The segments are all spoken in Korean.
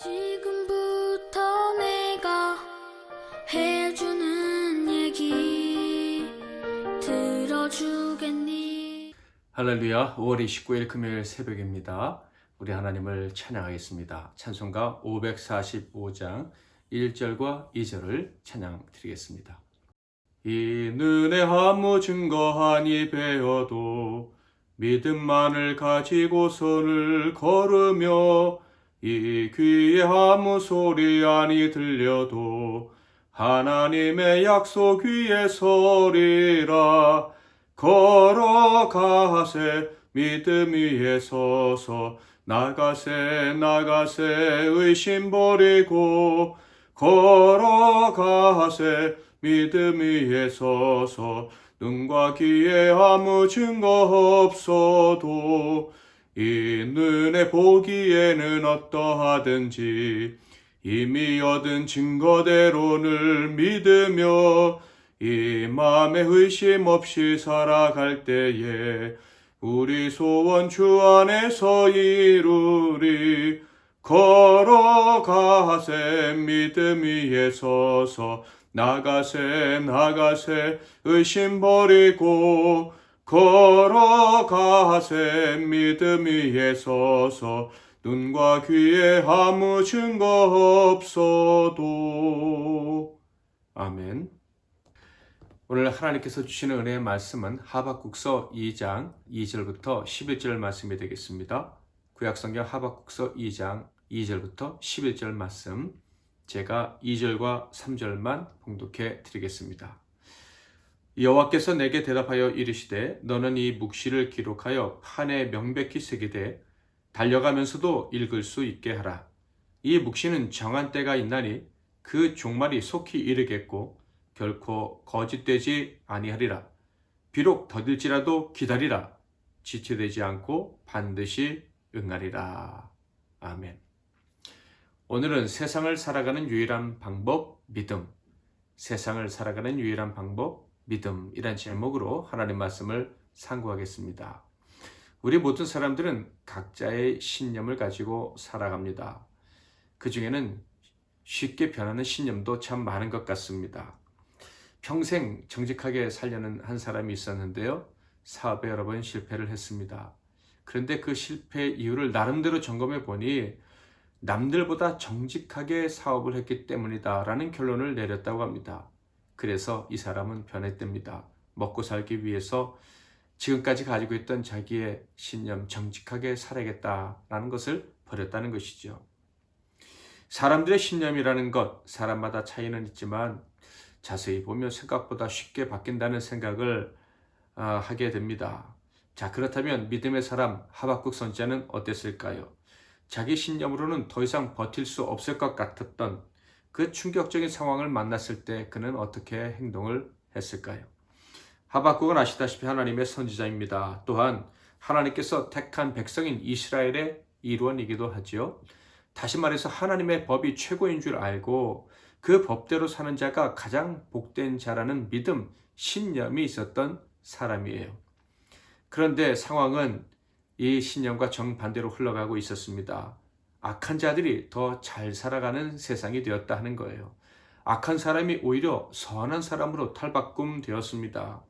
지금부터 내가 해주는 얘기 들어주겠니? 할렐루야. 5월 29일 금요일 새벽입니다. 우리 하나님을 찬양하겠습니다. 찬송가 545장 1절과 2절을 찬양드리겠습니다. 이는에 아무 증거하니 배어도 믿음만을 가지고 손을 걸으며 이 귀에 아무 소리 아니 들려도 하나님의 약속 위에 서리라. 걸어가세 믿음 위에 서서 나가세 의심 버리고 걸어가세 믿음 위에 서서 눈과 귀에 아무 증거 없어도 이 눈에 보기에는 어떠하든지 이미 얻은 증거대로를 믿으며 이 마음에 의심 없이 살아갈 때에 우리 소원 주 안에서 이루리. 걸어가세 믿음 위에 서서 나가세 의심 버리고 걸어가세 믿음 위에 서서 눈과 귀에 아무 증거 없어도. 아멘. 오늘 하나님께서 주시는 은혜의 말씀은 하박국서 2장 2절부터 11절 말씀이 되겠습니다. 구약성경 하박국서 2장 2절부터 11절 말씀, 제가 2절과 3절만 봉독해 드리겠습니다. 여호와께서 내게 대답하여 이르시되 너는 이 묵시를 기록하여 판에 명백히 새기되 달려가면서도 읽을 수 있게 하라. 이 묵시는 정한 때가 있나니 그 종말이 속히 이르겠고 결코 거짓되지 아니하리라. 비록 더딜지라도 기다리라. 지체되지 않고 반드시 응하리라. 아멘. 오늘은 세상을 살아가는 유일한 방법 믿음, 세상을 살아가는 유일한 방법 믿음이란 제목으로 하나님 말씀을 상고하겠습니다. 우리 모든 사람들은 각자의 신념을 가지고 살아갑니다. 그 중에는 쉽게 변하는 신념도 참 많은 것 같습니다. 평생 정직하게 살려는 한 사람이 있었는데요. 사업에 여러 번 실패를 했습니다. 그런데 그 실패 이유를 나름대로 점검해 보니 남들보다 정직하게 사업을 했기 때문이다라는 결론을 내렸다고 합니다. 그래서 이 사람은 변했답니다. 먹고 살기 위해서 지금까지 가지고 있던 자기의 신념, 정직하게 살아야겠다라는 것을 버렸다는 것이죠. 사람들의 신념이라는 것, 사람마다 차이는 있지만 자세히 보면 생각보다 쉽게 바뀐다는 생각을 하게 됩니다. 자, 그렇다면 믿음의 사람 하박국 선지자는 어땠을까요? 자기 신념으로는 더 이상 버틸 수 없을 것 같았던 그 충격적인 상황을 만났을 때 그는 어떻게 행동을 했을까요? 하박국은 아시다시피 하나님의 선지자입니다. 또한 하나님께서 택한 백성인 이스라엘의 일원이기도 하지요. 다시 말해서 하나님의 법이 최고인 줄 알고 그 법대로 사는 자가 가장 복된 자라는 믿음, 신념이 있었던 사람이에요. 그런데 상황은 이 신념과 정반대로 흘러가고 있었습니다. 악한 자들이 더 잘 살아가는 세상이 되었다 하는 거예요. 악한 사람이 오히려 선한 사람으로 탈바꿈되었습니다.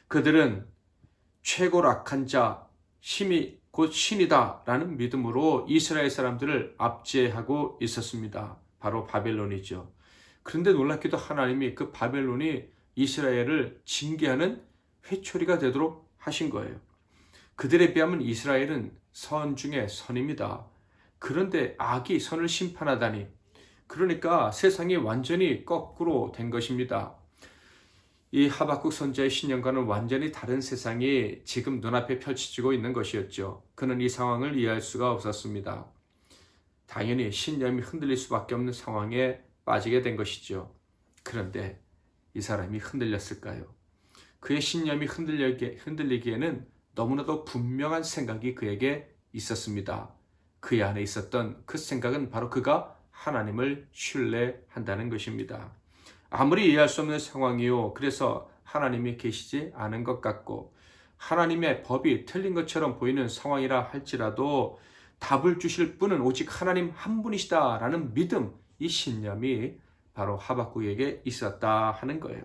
그들은 최고로 악한 자, 힘이 곧 신이다 라는 믿음으로 이스라엘 사람들을 압제하고 있었습니다. 바로 바벨론이죠. 그런데 놀랍게도 하나님이 그 바벨론이 이스라엘을 징계하는 회초리가 되도록 하신 거예요. 그들에 비하면 이스라엘은 선 중에 선입니다. 그런데 악이 선을 심판하다니, 그러니까 세상이 완전히 거꾸로 된 것입니다. 이 하박국 선지자의 신념과는 완전히 다른 세상이 지금 눈앞에 펼쳐지고 있는 것이었죠. 그는 이 상황을 이해할 수가 없었습니다. 당연히 신념이 흔들릴 수밖에 없는 상황에 빠지게 된 것이죠. 그런데 이 사람이 흔들렸을까요? 그의 신념이 흔들리기에는 너무나도 분명한 생각이 그에게 있었습니다. 그의 안에 있었던 그 생각은 바로 그가 하나님을 신뢰한다는 것입니다. 아무리 이해할 수 없는 상황이요, 그래서 하나님이 계시지 않은 것 같고 하나님의 법이 틀린 것처럼 보이는 상황이라 할지라도 답을 주실 분은 오직 하나님 한 분이시다라는 믿음, 이 신념이 바로 하박국에게 있었다 하는 거예요.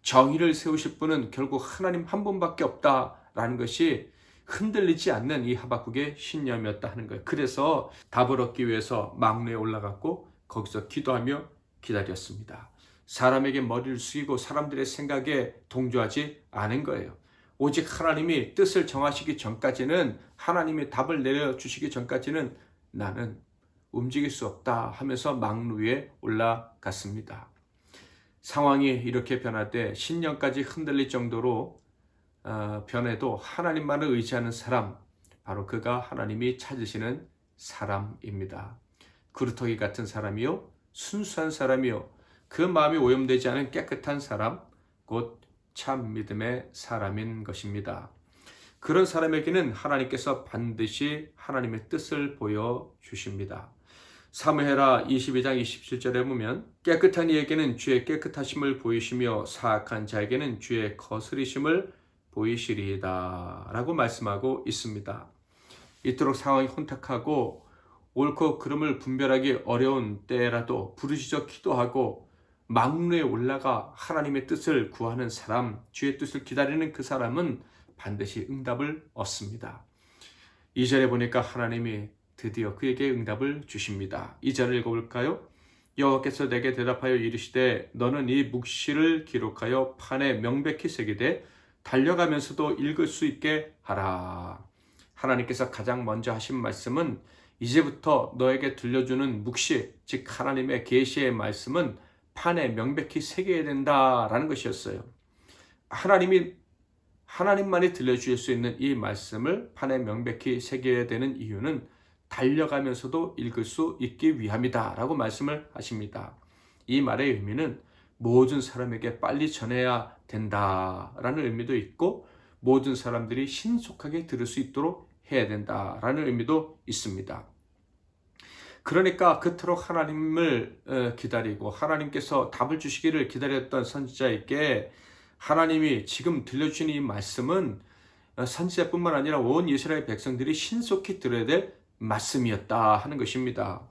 정의를 세우실 분은 결국 하나님 한 분밖에 없다라는 것이 흔들리지 않는 이 하박국의 신념이었다 하는 거예요. 그래서 답을 얻기 위해서 망루에 올라갔고 거기서 기도하며 기다렸습니다. 사람에게 머리를 숙이고 사람들의 생각에 동조하지 않은 거예요. 오직 하나님이 뜻을 정하시기 전까지는, 하나님이 답을 내려주시기 전까지는 나는 움직일 수 없다 하면서 망루 위에 올라갔습니다. 상황이 이렇게 변할 때 신념까지 흔들릴 정도로 변해도 하나님만을 의지하는 사람, 바로 그가 하나님이 찾으시는 사람입니다. 그루터기 같은 사람이요, 순수한 사람이요, 그 마음이 오염되지 않은 깨끗한 사람, 곧 참 믿음의 사람인 것입니다. 그런 사람에게는 하나님께서 반드시 하나님의 뜻을 보여주십니다. 사무엘하 22장 27절에 보면 깨끗한 이에게는 주의 깨끗하심을 보이시며 사악한 자에게는 주의 거스리심을 보이시리이다 라고 말씀하고 있습니다. 이토록 상황이 혼탁하고 옳고 그름을 분별하기 어려운 때라도 부르짖어 기도하고 망루에 올라가 하나님의 뜻을 구하는 사람, 주의 뜻을 기다리는 그 사람은 반드시 응답을 얻습니다. 2절에 보니까 하나님이 드디어 그에게 응답을 주십니다. 2절을 읽어볼까요? 여호와께서 내게 대답하여 이르시되 너는 이 묵시를 기록하여 판에 명백히 새기되 달려가면서도 읽을 수 있게 하라. 하나님께서 가장 먼저 하신 말씀은 이제부터 너에게 들려주는 묵시, 즉 하나님의 계시의 말씀은 판에 명백히 새겨야 된다라는 것이었어요. 하나님만이 들려주실 수 있는 이 말씀을 판에 명백히 새겨야 되는 이유는 달려가면서도 읽을 수 있기 위함이다 라고 말씀을 하십니다. 이 말의 의미는 모든 사람에게 빨리 전해야 된다라는 의미도 있고 모든 사람들이 신속하게 들을 수 있도록 해야 된다라는 의미도 있습니다. 그러니까 그토록 하나님을 기다리고 하나님께서 답을 주시기를 기다렸던 선지자에게 하나님이 지금 들려주신 이 말씀은 선지자뿐만 아니라 온 이스라엘 백성들이 신속히 들어야 될 말씀이었다 하는 것입니다.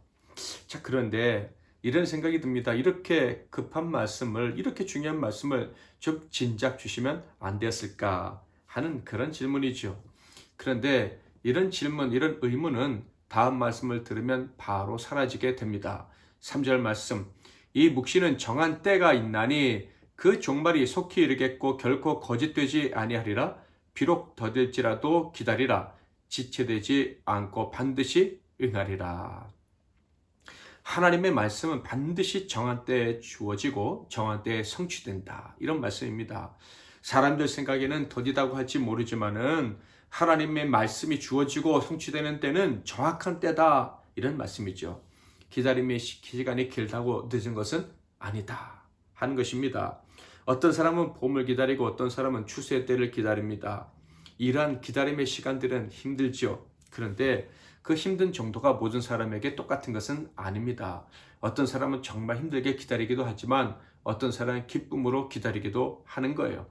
자, 그런데 이런 생각이 듭니다. 이렇게 급한 말씀을, 이렇게 중요한 말씀을 좀 진작 주시면 안 되었을까 하는 그런 질문이죠. 그런데 이런 질문, 이런 의문은 다음 말씀을 들으면 바로 사라지게 됩니다. 3절 말씀, 이 묵시는 정한 때가 있나니 그 종말이 속히 이르겠고 결코 거짓되지 아니하리라. 비록 더딜지라도 기다리라. 지체되지 않고 반드시 응하리라. 하나님의 말씀은 반드시 정한 때에 주어지고 정한 때에 성취된다. 이런 말씀입니다. 사람들 생각에는 더디다고 할지 모르지만은 하나님의 말씀이 주어지고 성취되는 때는 정확한 때다. 이런 말씀이죠. 기다림의 시간이 길다고 늦은 것은 아니다 하는 것입니다. 어떤 사람은 봄을 기다리고 어떤 사람은 추수의 때를 기다립니다. 이러한 기다림의 시간들은 힘들지요. 그런데 그 힘든 정도가 모든 사람에게 똑같은 것은 아닙니다. 어떤 사람은 정말 힘들게 기다리기도 하지만 어떤 사람은 기쁨으로 기다리기도 하는 거예요.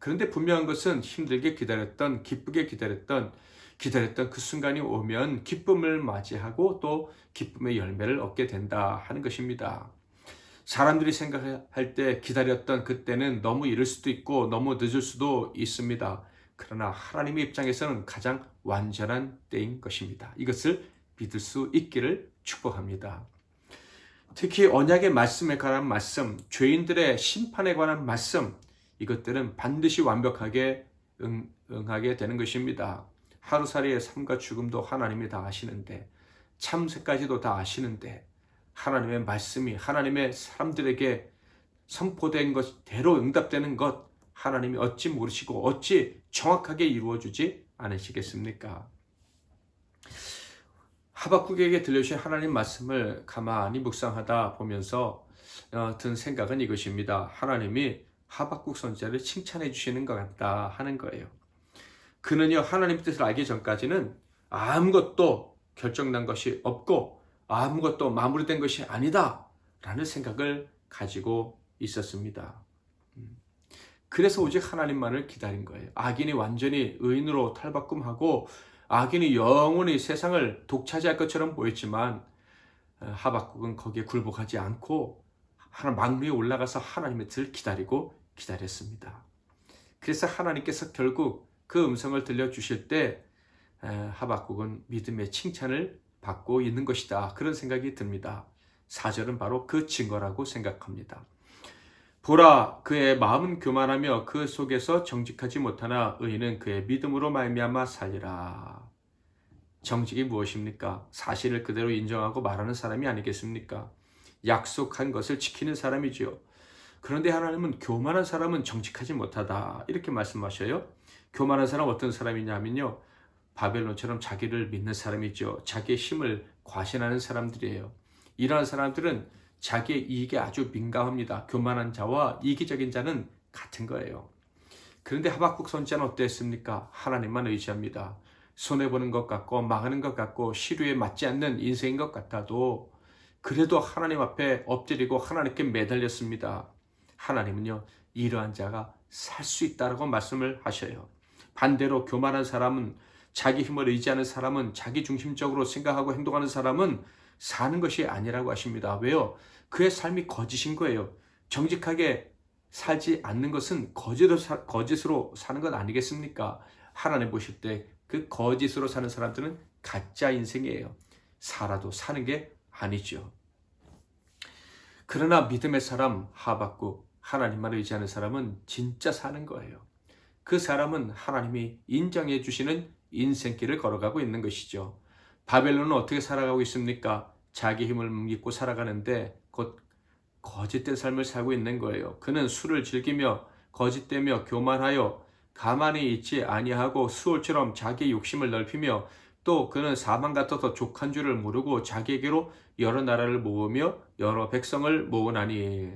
그런데 분명한 것은 힘들게 기다렸던, 기쁘게 기다렸던 그 순간이 오면 기쁨을 맞이하고 또 기쁨의 열매를 얻게 된다 하는 것입니다. 사람들이 생각할 때 기다렸던 그때는 너무 이를 수도 있고 너무 늦을 수도 있습니다. 그러나 하나님의 입장에서는 가장 완전한 때인 것입니다. 이것을 믿을 수 있기를 축복합니다. 특히 언약의 말씀에 관한 말씀, 죄인들의 심판에 관한 말씀, 이것들은 반드시 완벽하게 응하게 되는 것입니다. 하루살이의 삶과 죽음도 하나님이 다 아시는데, 참새까지도 다 아시는데 하나님의 말씀이 하나님의 사람들에게 선포된 것대로 응답되는 것, 하나님이 어찌 모르시고 어찌 정확하게 이루어주지 않으시겠습니까? 하박국에게 들려주신 하나님 말씀을 가만히 묵상하다 보면서 든 생각은 이것입니다. 하나님이 하박국 선지자를 칭찬해 주시는 것 같다 하는 거예요. 그는요, 하나님의 뜻을 알기 전까지는 아무것도 결정난 것이 없고 아무것도 마무리된 것이 아니다 라는 생각을 가지고 있었습니다. 그래서 오직 하나님만을 기다린 거예요. 악인이 완전히 의인으로 탈바꿈하고 악인이 영원히 세상을 독차지할 것처럼 보였지만 하박국은 거기에 굴복하지 않고 망 위에 올라가서 하나님의 뜻을 기다렸습니다. 그래서 하나님께서 결국 그 음성을 들려주실 때 하박국은 믿음의 칭찬을 받고 있는 것이다. 그런 생각이 듭니다. 4절은 바로 그 증거라고 생각합니다. 보라, 그의 마음은 교만하며 그 속에서 정직하지 못하나 의인은 그의 믿음으로 말미암아 살리라. 정직이 무엇입니까? 사실을 그대로 인정하고 말하는 사람이 아니겠습니까? 약속한 것을 지키는 사람이지요. 그런데 하나님은 교만한 사람은 정직하지 못하다 이렇게 말씀하셔요. 교만한 사람은 어떤 사람이냐면요, 바벨론처럼 자기를 믿는 사람이죠. 자기의 힘을 과신하는 사람들이에요. 이러한 사람들은 자기의 이익에 아주 민감합니다. 교만한 자와 이기적인 자는 같은 거예요. 그런데 하박국 선지자는 어땠습니까? 하나님만 의지합니다. 손해보는 것 같고 망하는 것 같고 시류에 맞지 않는 인생인 것 같아도 그래도 하나님 앞에 엎드리고 하나님께 매달렸습니다. 하나님은요, 이러한 자가 살 수 있다라고 말씀을 하셔요. 반대로 교만한 사람은, 자기 힘을 의지하는 사람은, 자기 중심적으로 생각하고 행동하는 사람은 사는 것이 아니라고 하십니다. 왜요? 그의 삶이 거짓인 거예요. 정직하게 살지 않는 것은 거짓으로 사는 것 아니겠습니까? 하나님 보실 때 그 거짓으로 사는 사람들은 가짜 인생이에요. 살아도 사는 게 아니죠. 그러나 믿음의 사람 하박국, 하나님만 의지하는 사람은 진짜 사는 거예요. 그 사람은 하나님이 인정해 주시는 인생길을 걸어가고 있는 것이죠. 바벨론은 어떻게 살아가고 있습니까? 자기 힘을 믿고 살아가는데 곧 거짓된 삶을 살고 있는 거예요. 그는 술을 즐기며 거짓되며 교만하여 가만히 있지 아니하고 수월처럼 자기의 욕심을 넓히며 또 그는 사망 같아서 족한 줄을 모르고 자기에게로 여러 나라를 모으며 여러 백성을 모으나니.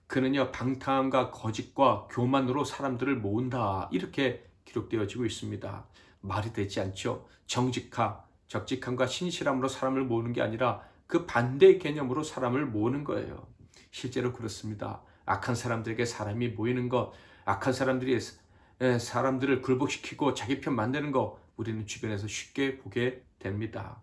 그는요, 방탕함과 거짓과 교만으로 사람들을 모은다 이렇게 기록되어지고 있습니다. 말이 되지 않죠. 적직함과 신실함으로 사람을 모으는 게 아니라 그 반대의 개념으로 사람을 모으는 거예요. 실제로 그렇습니다. 악한 사람들에게 사람이 모이는 것, 악한 사람들이 사람들을 굴복시키고 자기 편 만드는 거 우리는 주변에서 쉽게 보게 됩니다.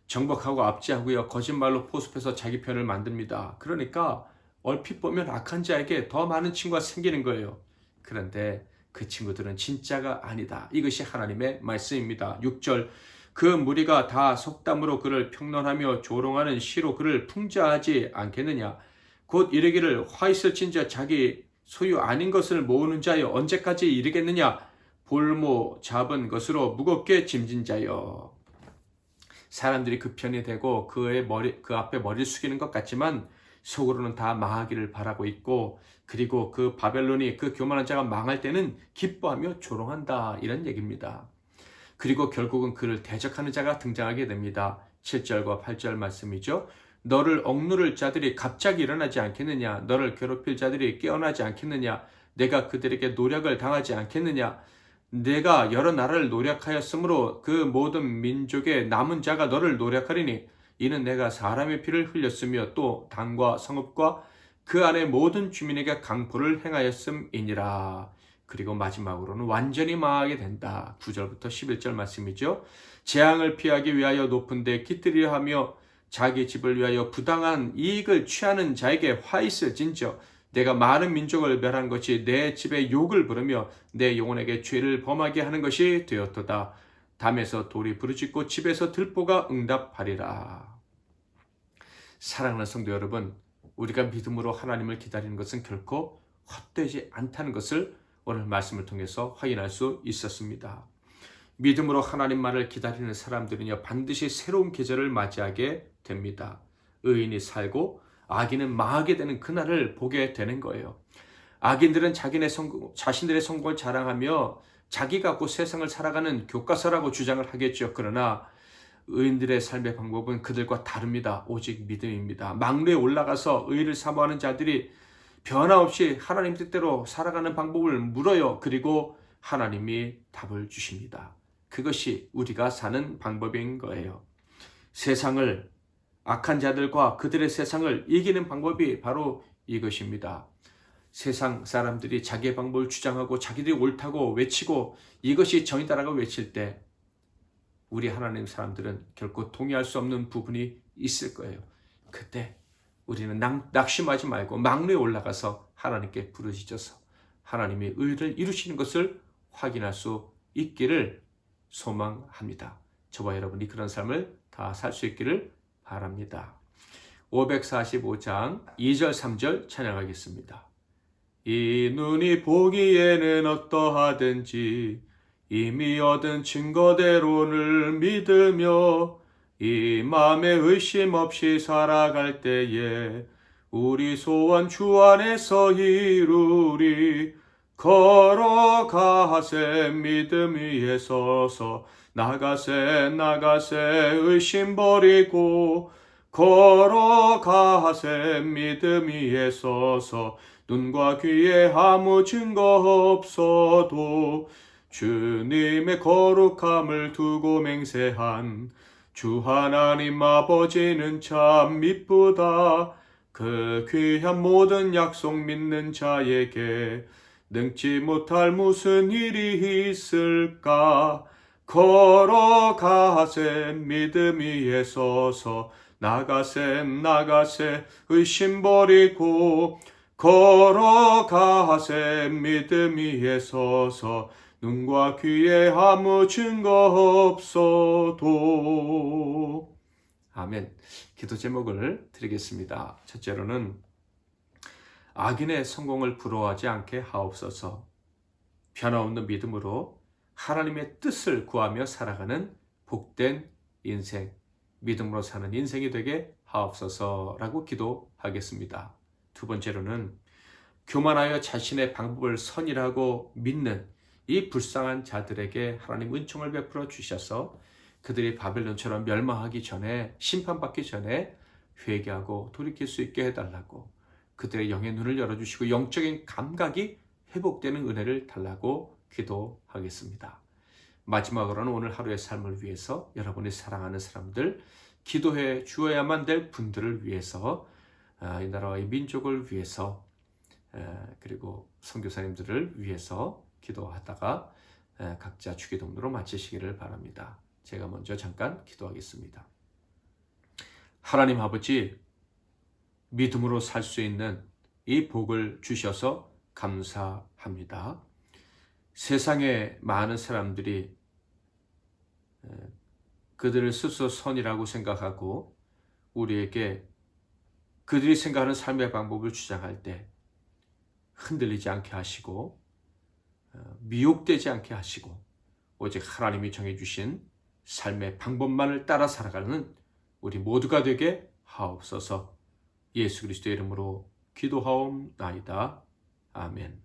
정복하고 압제하고요, 거짓말로 포섭해서 자기 편을 만듭니다. 그러니까 얼핏 보면 악한 자에게 더 많은 친구가 생기는 거예요. 그런데 그 친구들은 진짜가 아니다. 이것이 하나님의 말씀입니다. 6절, 그 무리가 다 속담으로 그를 평론하며 조롱하는 시로 그를 풍자하지 않겠느냐. 곧 이르기를 화 있을 진저 자기 소유 아닌 것을 모으는 자여 언제까지 이르겠느냐. 볼모 잡은 것으로 무겁게 짐진 자여. 사람들이 그 편이 되고 그 앞에 머리를 숙이는 것 같지만 속으로는 다 망하기를 바라고 있고, 그리고 그 바벨론이 그 교만한 자가 망할 때는 기뻐하며 조롱한다 이런 얘기입니다. 그리고 결국은 그를 대적하는 자가 등장하게 됩니다. 7절과 8절 말씀이죠. 너를 억누를 자들이 갑자기 일어나지 않겠느냐. 너를 괴롭힐 자들이 깨어나지 않겠느냐. 내가 그들에게 노력을 당하지 않겠느냐. 내가 여러 나라를 노력하였으므로 그 모든 민족의 남은 자가 너를 노력하리니 이는 내가 사람의 피를 흘렸으며 또 당과 성읍과 그 안에 모든 주민에게 강포를 행하였음이니라. 그리고 마지막으로는 완전히 망하게 된다. 9절부터 11절 말씀이죠. 재앙을 피하기 위하여 높은 데 깃들이려 하며 자기 집을 위하여 부당한 이익을 취하는 자에게 화 있을진저. 내가 많은 민족을 멸한 것이 내 집에 욕을 부르며 내 영혼에게 죄를 범하게 하는 것이 되었도다. 담에서 돌이 부르짖고 집에서 들보가 응답하리라. 사랑하는 성도 여러분, 우리가 믿음으로 하나님을 기다리는 것은 결코 헛되지 않다는 것을 오늘 말씀을 통해서 확인할 수 있었습니다. 믿음으로 하나님 말을 기다리는 사람들은요, 반드시 새로운 계절을 맞이하게 됩니다. 의인이 살고 악인은 망하게 되는 그날을 보게 되는 거예요. 악인들은 자신들의 성공을 자랑하며 자기가 곧 세상을 살아가는 교과서라고 주장을 하겠죠. 그러나 의인들의 삶의 방법은 그들과 다릅니다. 오직 믿음입니다. 망루에 올라가서 의를 사모하는 자들이 변함없이 하나님 뜻대로 살아가는 방법을 물어요. 그리고 하나님이 답을 주십니다. 그것이 우리가 사는 방법인 거예요. 세상을, 악한 자들과 그들의 세상을 이기는 방법이 바로 이것입니다. 세상 사람들이 자기의 방법을 주장하고 자기들이 옳다고 외치고 이것이 정의다라고 외칠 때 우리 하나님 사람들은 결코 동의할 수 없는 부분이 있을 거예요. 그때 우리는 낙심하지 말고 막루에 올라가서 하나님께 부르짖어서 하나님의 의를 이루시는 것을 확인할 수 있기를 소망합니다. 저와 여러분이 그런 삶을 다 살 수 있기를 바랍니다. 545장 2절 3절 찬양하겠습니다. 이 눈이 보기에는 어떠하든지 이미 얻은 증거대로를 믿으며 이 마음에 의심 없이 살아갈 때에 우리 소원 주 안에서 이루리. 걸어가세 믿음 위에 서서 나가세 의심 버리고 걸어가세 믿음 위에 서서 눈과 귀에 아무 증거 없어도 주님의 거룩함을 두고 맹세한 주 하나님 아버지는 참 미쁘다. 그 귀한 모든 약속 믿는 자에게 능치 못할 무슨 일이 있을까. 걸어가세 믿음 위에 서서 나가세 의심 버리고 걸어가세 믿음 위에 서서 눈과 귀에 아무 증거 없어도. 아멘. 기도 제목을 드리겠습니다. 첫째로는 악인의 성공을 부러워하지 않게 하옵소서. 변화없는 믿음으로 하나님의 뜻을 구하며 살아가는 복된 인생, 믿음으로 사는 인생이 되게 하옵소서라고 기도하겠습니다. 두 번째로는 교만하여 자신의 방법을 선이라고 믿는 이 불쌍한 자들에게 하나님 은총을 베풀어 주셔서 그들이 바벨론처럼 멸망하기 전에, 심판받기 전에 회개하고 돌이킬 수 있게 해달라고, 그들의 영의 눈을 열어주시고 영적인 감각이 회복되는 은혜를 달라고 기도하겠습니다. 마지막으로는 오늘 하루의 삶을 위해서 여러분이 사랑하는 사람들, 기도해 주어야만 될 분들을 위해서, 이 나라의 민족을 위해서, 그리고 선교사님들을 위해서 기도하다가 각자 주기도문으로 마치시기를 바랍니다. 제가 먼저 잠깐 기도하겠습니다. 하나님 아버지, 믿음으로 살 수 있는 이 복을 주셔서 감사합니다. 세상에 많은 사람들이 그들을 스스로 선이라고 생각하고 우리에게 그들이 생각하는 삶의 방법을 주장할 때 흔들리지 않게 하시고 미혹되지 않게 하시고 오직 하나님이 정해주신 삶의 방법만을 따라 살아가는 우리 모두가 되게 하옵소서. 예수 그리스도의 이름으로 기도하옵나이다. 아멘.